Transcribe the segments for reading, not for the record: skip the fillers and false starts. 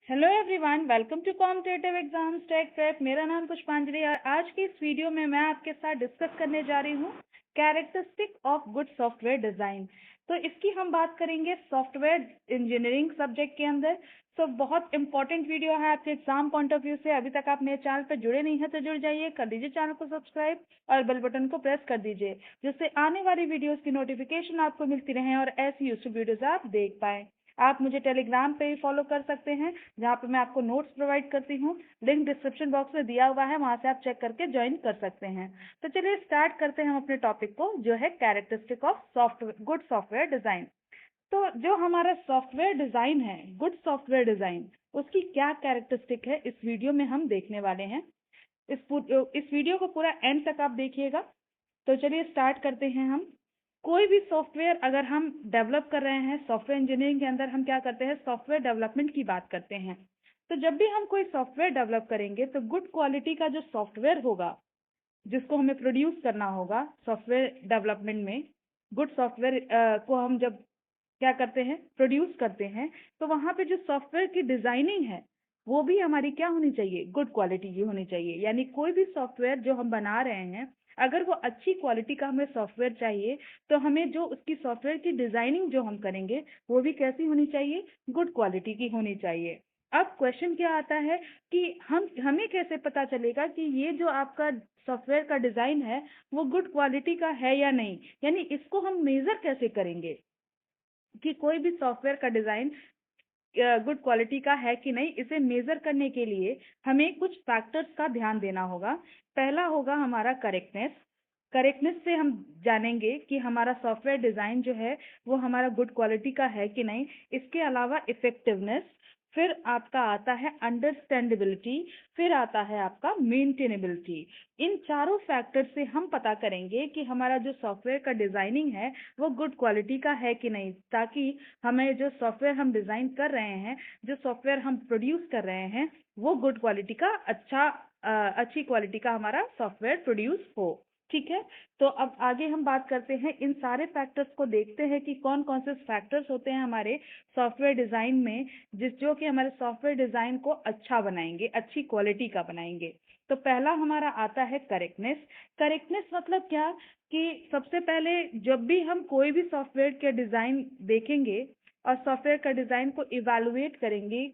Hello everyone, welcome to competitive exams tech prep. मेरा नाम पुष्पांजलि और आज की इस वीडियो में मैं आपके साथ डिस्कस करने जा रही हूँ characteristic of good software design. तो इसकी हम बात करेंगे सॉफ्टवेयर इंजीनियरिंग सब्जेक्ट के अंदर। तो बहुत इंपॉर्टेंट वीडियो है आपके एग्जाम पॉइंट ऑफ व्यू से। अभी तक आप मेरे चैनल पर जुड़े नहीं हैं तो जुड़ जाइए, कर दीजिए चैनल को सब्सक्राइब और बेल बटन को प्रेस कर दीजिए, जिससे आने वाली वीडियोस की नोटिफिकेशन आपको मिलती रहे और ऐसी यूट्यूब वीडियोस आप देख पाएं। आप मुझे टेलीग्राम पे भी फॉलो कर सकते हैं, जहाँ पे मैं आपको नोट्स प्रोवाइड करती हूँ। लिंक डिस्क्रिप्शन बॉक्स में दिया हुआ है, वहाँ से आप चेक करके ज्वाइन कर सकते हैं। तो चलिए स्टार्ट करते हैं हम अपने टॉपिक को, जो है characteristic of software good software design. तो जो हमारा सॉफ्टवेयर डिजाइन है, गुड सॉफ्टवेयर डिजाइन, उसकी क्या कैरेक्टरिस्टिक है इस वीडियो में हम देखने वाले हैं। इस वीडियो को पूरा एंड तक आप देखिएगा। तो चलिए स्टार्ट करते हैं हम। कोई भी सॉफ्टवेयर अगर हम डेवलप कर रहे हैं, सॉफ्टवेयर इंजीनियरिंग के अंदर हम क्या करते हैं, सॉफ्टवेयर डेवलपमेंट की बात करते हैं। तो जब भी हम कोई सॉफ्टवेयर डेवलप करेंगे तो गुड क्वालिटी का जो सॉफ्टवेयर होगा, जिसको हमें प्रोड्यूस करना होगा सॉफ्टवेयर डेवलपमेंट में, गुड सॉफ्टवेयर को हम जब क्या करते हैं, प्रोड्यूस करते हैं, तो वहाँ पे जो सॉफ्टवेयर की डिजाइनिंग है वो भी हमारी क्या होनी चाहिए, गुड क्वालिटी की होनी चाहिए। यानी कोई भी सॉफ्टवेयर जो हम बना रहे हैं, अगर वो अच्छी क्वालिटी का हमें सॉफ्टवेयर चाहिए, तो हमें जो उसकी सॉफ्टवेयर की डिजाइनिंग जो हम करेंगे वो भी कैसी होनी चाहिए, गुड क्वालिटी की होनी चाहिए। अब क्वेश्चन क्या आता है कि हम हमें कैसे पता चलेगा कि ये जो आपका सॉफ्टवेयर का डिजाइन है वो गुड क्वालिटी का है या नहीं, यानी इसको हम मेजर कैसे करेंगे कि कोई भी सॉफ्टवेयर का डिजाइन गुड क्वालिटी का है कि नहीं। इसे मेजर करने के लिए हमें कुछ फैक्टर्स का ध्यान देना होगा। पहला होगा हमारा करेक्टनेस। करेक्टनेस से हम जानेंगे कि हमारा सॉफ्टवेयर डिजाइन जो है वो हमारा गुड क्वालिटी का है कि नहीं। इसके अलावा इफेक्टिवनेस, फिर आपका आता है अंडरस्टैंडेबिलिटी, फिर आता है आपका मेंटेनेबिलिटी। इन चारों फैक्टर से हम पता करेंगे कि हमारा जो सॉफ्टवेयर का डिजाइनिंग है वो गुड क्वालिटी का है कि नहीं, ताकि हमें जो सॉफ्टवेयर हम डिजाइन कर रहे हैं, जो सॉफ्टवेयर हम प्रोड्यूस कर रहे हैं, वो गुड क्वालिटी का अच्छी क्वालिटी का हमारा सॉफ्टवेयर प्रोड्यूस हो। ठीक है। तो अब आगे हम बात करते हैं, इन सारे फैक्टर्स को देखते हैं कि कौन कौन से फैक्टर्स होते हैं हमारे सॉफ्टवेयर डिजाइन में, जो कि हमारे सॉफ्टवेयर डिजाइन को अच्छा बनाएंगे, अच्छी क्वालिटी का बनाएंगे। तो पहला हमारा आता है करेक्टनेस। करेक्टनेस मतलब क्या कि सबसे पहले जब भी हम कोई भी सॉफ्टवेयर के डिजाइन देखेंगे और सॉफ्टवेयर का डिजाइन को इवैल्यूएट करेंगे,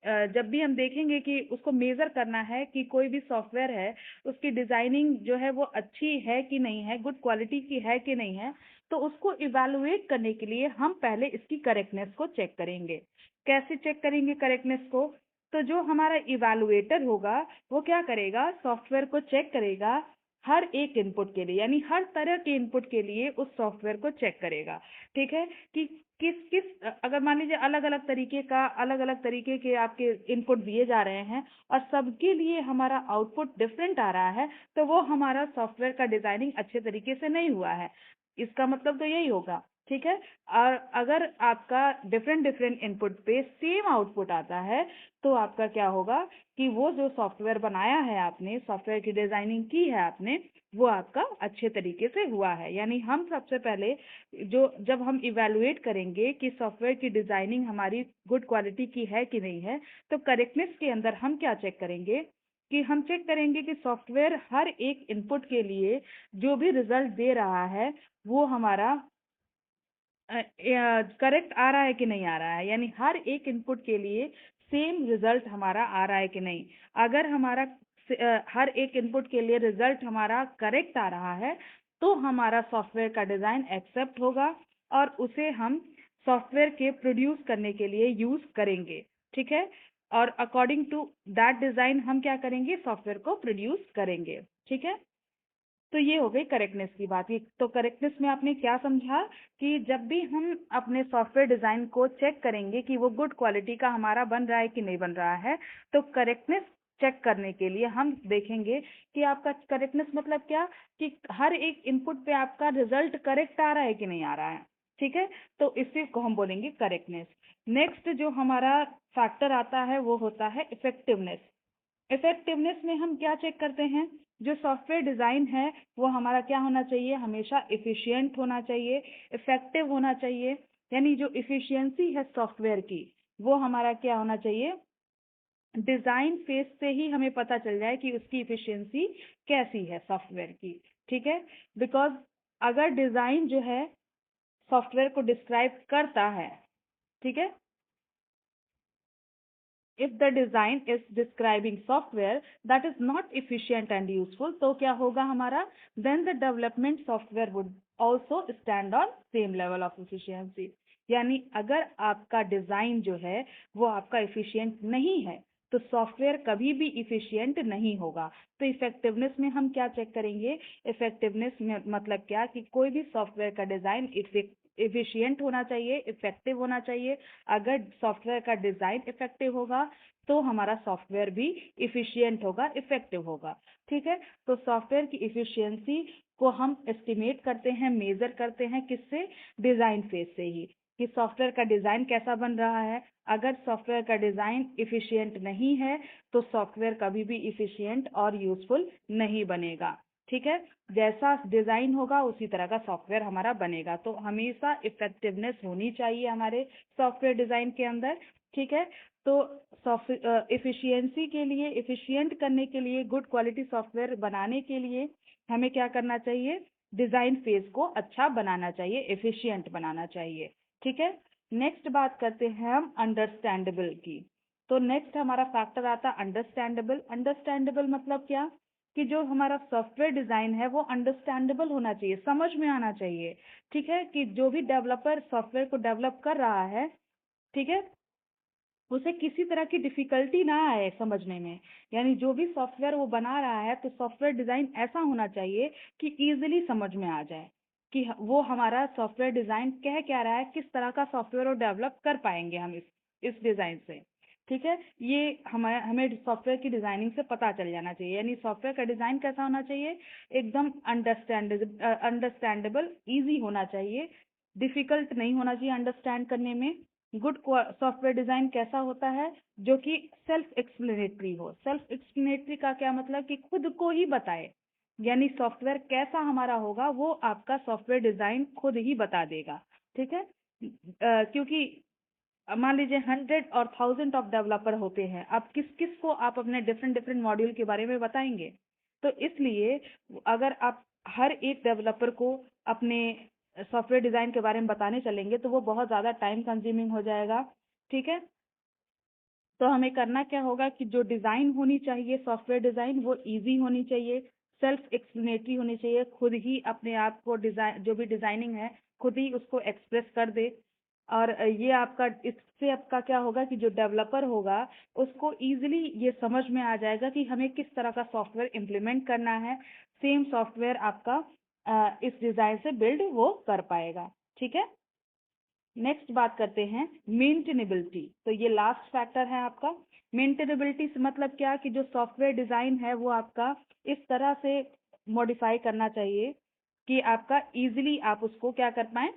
जब भी हम देखेंगे कि उसको मेजर करना है कि कोई भी सॉफ्टवेयर है उसकी डिजाइनिंग जो है वो अच्छी है कि नहीं है, गुड क्वालिटी की है कि नहीं है, तो उसको इवैल्यूएट करने के लिए हम पहले इसकी करेक्टनेस को चेक करेंगे। कैसे चेक करेंगे करेक्टनेस को? तो जो हमारा इवैल्यूएटर होगा वो क्या करेगा, सॉफ्टवेयर को चेक करेगा हर एक इनपुट के लिए, यानी हर तरह के इनपुट के लिए उस सॉफ्टवेयर को चेक करेगा। ठीक है कि किस किस अगर मान लीजिए अलग अलग तरीके के आपके इनपुट दिए जा रहे हैं और सबके लिए हमारा आउटपुट डिफरेंट आ रहा है, तो वो हमारा सॉफ्टवेयर का डिजाइनिंग अच्छे तरीके से नहीं हुआ है। इसका मतलब तो यही होगा। ठीक है। और अगर आपका डिफरेंट डिफरेंट इनपुट पे सेम आउटपुट आता है, तो आपका क्या होगा कि वो जो सॉफ्टवेयर बनाया है आपने, सॉफ्टवेयर की डिजाइनिंग की है आपने, वो आपका अच्छे तरीके से हुआ है। यानी हम सबसे पहले जब हम इवैल्यूएट करेंगे कि सॉफ्टवेयर की डिजाइनिंग हमारी गुड क्वालिटी की है कि नहीं है, तो करेक्टनेस के अंदर हम क्या चेक करेंगे कि हम चेक करेंगे कि सॉफ्टवेयर हर एक इनपुट के लिए जो भी रिजल्ट दे रहा है वो हमारा करेक्ट आ रहा है कि नहीं आ रहा है, यानी हर एक इनपुट के लिए सेम रिजल्ट हमारा आ रहा है कि नहीं। अगर हमारा हर एक इनपुट के लिए रिजल्ट हमारा करेक्ट आ रहा है, तो हमारा सॉफ्टवेयर का डिजाइन एक्सेप्ट होगा और उसे हम सॉफ्टवेयर के प्रोड्यूस करने के लिए यूज करेंगे। ठीक है। और अकॉर्डिंग टू दैट डिजाइन हम क्या करेंगे, सॉफ्टवेयर को प्रोड्यूस करेंगे। ठीक है। तो ये हो गई करेक्टनेस की बात। ये तो करेक्टनेस में आपने क्या समझा कि जब भी हम अपने सॉफ्टवेयर डिजाइन को चेक करेंगे कि वो गुड क्वालिटी का हमारा बन रहा है कि नहीं बन रहा है, तो करेक्टनेस चेक करने के लिए हम देखेंगे कि आपका करेक्टनेस मतलब क्या, कि हर एक इनपुट पे आपका रिजल्ट करेक्ट आ रहा है कि नहीं आ रहा है। ठीक है। तो इसी को हम बोलेंगे करेक्टनेस। नेक्स्ट जो हमारा फैक्टर आता है वो होता है इफेक्टिवनेस। इफेक्टिवनेस में हम क्या चेक करते हैं, जो सॉफ्टवेयर डिजाइन है वो हमारा क्या होना चाहिए, हमेशा इफिशिएंट होना चाहिए, इफेक्टिव होना चाहिए। यानी जो इफिशियंसी है सॉफ्टवेयर की, वो हमारा क्या होना चाहिए, डिजाइन फेज से ही हमें पता चल जाए कि उसकी इफिशियंसी कैसी है सॉफ्टवेयर की, ठीक है। बिकॉज अगर डिजाइन जो है सॉफ्टवेयर को डिस्क्राइब करता है, ठीक है, if the design is describing software that is not efficient and useful, तो क्या होगा हमारा, then the development software would also stand on same level of efficiency। यानी अगर आपका डिजाइन जो है वो आपका इफिशियंट नहीं है तो सॉफ्टवेयर कभी भी इफिशियंट नहीं होगा। तो इफेक्टिवनेस में हम क्या चेक करेंगे, इफेक्टिवनेस में मतलब क्या कि कोई भी सॉफ्टवेयर का डिजाइन इफिशियंट होना चाहिए, इफेक्टिव होना चाहिए। अगर सॉफ्टवेयर का डिजाइन इफेक्टिव होगा तो हमारा सॉफ्टवेयर भी इफिशियंट होगा, इफेक्टिव होगा, ठीक है। तो सॉफ्टवेयर की इफिशियंसी को हम एस्टिमेट करते हैं, मेजर करते हैं किससे, डिजाइन फेज से ही, कि सॉफ्टवेयर का डिजाइन कैसा बन रहा है। अगर सॉफ्टवेयर का डिजाइन इफिशियंट नहीं है तो सॉफ्टवेयर कभी भी इफिशियंट और यूजफुल नहीं बनेगा, ठीक है। जैसा डिजाइन होगा उसी तरह का सॉफ्टवेयर हमारा बनेगा। तो हमेशा इफेक्टिवनेस होनी चाहिए हमारे सॉफ्टवेयर डिजाइन के अंदर, ठीक है। तो इफिशियंसी के लिए, इफिशियंट करने के लिए, गुड क्वालिटी सॉफ्टवेयर बनाने के लिए हमें क्या करना चाहिए, डिजाइन फेज को अच्छा बनाना चाहिए, एफिशिएंट बनाना चाहिए, ठीक है। नेक्स्ट बात करते हैं हम अंडरस्टैंडेबल की। तो नेक्स्ट हमारा फैक्टर आता है अंडरस्टैंडेबल। अंडरस्टैंडेबल मतलब क्या, कि जो हमारा सॉफ्टवेयर डिजाइन है वो अंडरस्टैंडेबल होना चाहिए, समझ में आना चाहिए, ठीक है। कि जो भी डेवलपर सॉफ्टवेयर को डेवलप कर रहा है, ठीक है, उसे किसी तरह की डिफिकल्टी ना आए समझने में। यानी जो भी सॉफ्टवेयर वो बना रहा है तो सॉफ्टवेयर डिजाइन ऐसा होना चाहिए कि इजीली समझ में आ जाए कि वो हमारा सॉफ्टवेयर डिजाइन कह क्या रहा है, किस तरह का सॉफ्टवेयर वो डेवलप कर पाएंगे हम इस डिजाइन से, ठीक है। ये हमें हमें सॉफ्टवेयर की डिजाइनिंग से पता चल जाना चाहिए। यानी सॉफ्टवेयर का डिजाइन कैसा होना चाहिए, एकदम अंडरस्टैंडेबल, इजी होना चाहिए, डिफिकल्ट नहीं होना चाहिए अंडरस्टैंड करने में। गुड सॉफ्टवेयर डिजाइन कैसा होता है, जो कि सेल्फ एक्सप्लेनेटरी हो। सेल्फ एक्सप्लेनेटरी का क्या मतलब, कि खुद को ही बताए। यानी सॉफ्टवेयर कैसा हमारा होगा वो आपका सॉफ्टवेयर डिजाइन खुद ही बता देगा, ठीक है। क्योंकि मान लीजिए 100 और 1000 ऑफ डेवलपर होते हैं, अब किस किस को आप अपने डिफरेंट डिफरेंट मॉड्यूल के बारे में बताएंगे। तो इसलिए अगर आप हर एक डेवलपर को अपने सॉफ्टवेयर डिजाइन के बारे में बताने चलेंगे तो वो बहुत ज़्यादा टाइम कंज्यूमिंग हो जाएगा, ठीक है। तो हमें करना क्या होगा कि जो डिज़ाइन होनी चाहिए सॉफ्टवेयर डिज़ाइन वो इजी होनी चाहिए, सेल्फ एक्सप्लेनेटरी होनी चाहिए, खुद ही अपने आप को डिज़ाइन, जो भी डिज़ाइनिंग है खुद ही उसको एक्सप्रेस कर दे। और ये आपका, इससे आपका क्या होगा कि जो डेवलपर होगा उसको इजीली ये समझ में आ जाएगा कि हमें किस तरह का सॉफ्टवेयर इम्प्लीमेंट करना है। सेम सॉफ्टवेयर आपका इस डिज़ाइन से बिल्ड वो कर पाएगा, ठीक है। नेक्स्ट बात करते हैं मेंटेनेबिलिटी। तो ये लास्ट फैक्टर है आपका। मेंटेनेबिलिटी से मतलब क्या, कि जो सॉफ्टवेयर डिजाइन है वो आपका इस तरह से मॉडिफाई करना चाहिए कि आपका इजीली आप उसको क्या कर पाए।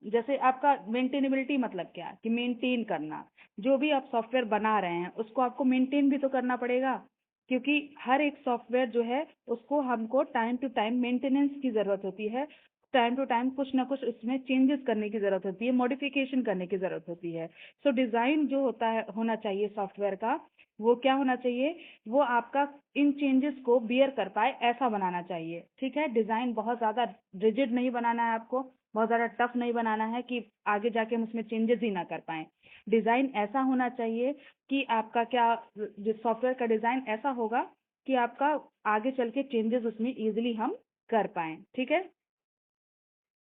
जैसे आपका मेंटेनेबिलिटी मतलब क्या, कि मेंटेन करना, जो भी आप सॉफ्टवेयर बना रहे हैं उसको आपको मेंटेन भी तो करना पड़ेगा। क्योंकि हर एक सॉफ्टवेयर जो है उसको हमको टाइम टू टाइम मेंटेनेंस की जरूरत होती है, टाइम टू टाइम कुछ ना कुछ उसमें चेंजेस करने की जरूरत होती है, मॉडिफिकेशन करने की जरूरत होती है। सो डिजाइन जो होता है, होना चाहिए सॉफ्टवेयर का, वो क्या होना चाहिए, वो आपका इन चेंजेस को बियर कर पाए ऐसा बनाना चाहिए, ठीक है। डिजाइन बहुत ज्यादा रिजिड नहीं बनाना है आपको, बहुत ज़्यादा टफ नहीं बनाना है कि आगे जाके हम उसमें चेंजेस ही ना कर पाए। डिज़ाइन ऐसा होना चाहिए कि आपका क्या, जो सॉफ्टवेयर का डिज़ाइन ऐसा होगा कि आपका आगे चल के चेंजेस उसमें इजीली हम कर पाए, ठीक है।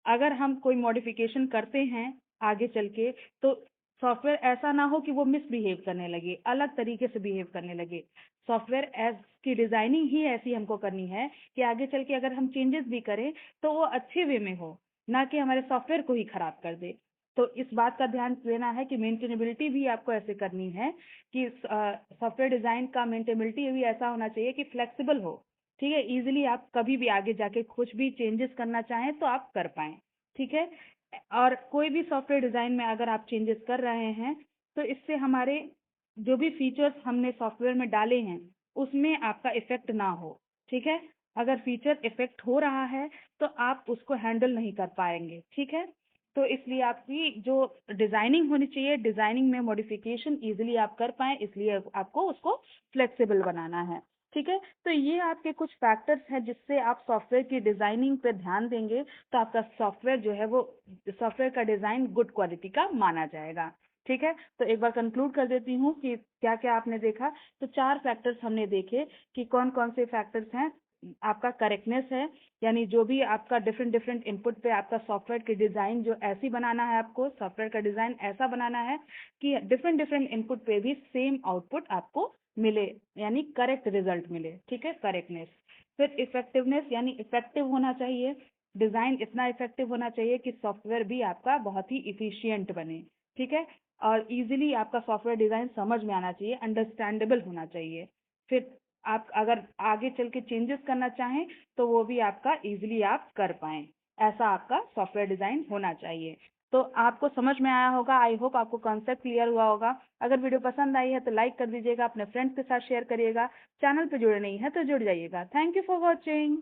अगर हम कोई मॉडिफिकेशन करते हैं आगे चल के तो सॉफ्टवेयर ऐसा ना हो कि वो मिसबिहेव करने लगे, अलग तरीके से बिहेव करने लगे। सॉफ्टवेयर एज की डिजाइनिंग ही ऐसी हमको करनी है कि आगे चल के अगर हम चेंजेस भी करें तो वो अच्छे वे में हो, ना कि हमारे सॉफ्टवेयर को ही खराब कर दे। तो इस बात का ध्यान देना है कि मेंटेनेबिलिटी भी आपको ऐसे करनी है कि सॉफ्टवेयर डिजाइन का मेंटेनेबिलिटी भी ऐसा होना चाहिए कि फ्लेक्सिबल हो, ठीक है। इजीली आप कभी भी आगे जाके कुछ भी चेंजेस करना चाहें तो आप कर पाएं, ठीक है। और कोई भी सॉफ्टवेयर डिजाइन में अगर आप चेंजेस कर रहे हैं तो इससे हमारे जो भी फीचर्स हमने सॉफ्टवेयर में डाले हैं उसमें आपका इफेक्ट ना हो, ठीक है। अगर फीचर इफेक्ट हो रहा है तो आप उसको हैंडल नहीं कर पाएंगे, ठीक है। तो इसलिए आपकी जो डिजाइनिंग होनी चाहिए, डिजाइनिंग में मॉडिफिकेशन इजीली आप कर पाए, इसलिए आपको उसको फ्लेक्सिबल बनाना है। ठीक है, तो ये आपके कुछ फैक्टर्स हैं जिससे आप सॉफ्टवेयर की डिजाइनिंग पे ध्यान देंगे तो आपका सॉफ्टवेयर जो है वो सॉफ्टवेयर का डिजाइन गुड क्वालिटी का माना जाएगा। ठीक है, तो एक बार कंक्लूड कर देती हूँ कि क्या क्या आपने देखा। तो 4 फैक्टर्स हमने देखे कि कौन कौन से फैक्टर्स हैं। आपका करेक्टनेस है, यानी जो भी आपका डिफरेंट डिफरेंट इनपुट पे आपका सॉफ्टवेयर की डिजाइन जो ऐसी बनाना है, आपको सॉफ्टवेयर का डिजाइन ऐसा बनाना है कि डिफरेंट डिफरेंट इनपुट पे भी सेम आउटपुट आपको मिले, यानी करेक्ट रिजल्ट मिले। ठीक है, करेक्टनेस। फिर इफेक्टिवनेस, यानी इफेक्टिव होना चाहिए, डिजाइन इतना इफेक्टिव होना चाहिए कि सॉफ्टवेयर भी आपका बहुत ही इफिशियंट बने। ठीक है, और इजीली आपका सॉफ्टवेयर डिजाइन समझ में आना चाहिए, अंडरस्टैंडेबल होना चाहिए। फिर आप अगर आगे चल के चेंजेस करना चाहें तो वो भी आपका इजीली आप कर पाएं, ऐसा आपका सॉफ्टवेयर डिजाइन होना चाहिए। तो आपको समझ में आया होगा, आई होप आपको कॉन्सेप्ट क्लियर हुआ होगा। अगर वीडियो पसंद आई है तो लाइक कर दीजिएगा, अपने फ्रेंड्स के साथ शेयर करिएगा, चैनल पे जुड़े नहीं है तो जुड़ जाइएगा। Thank you for watching.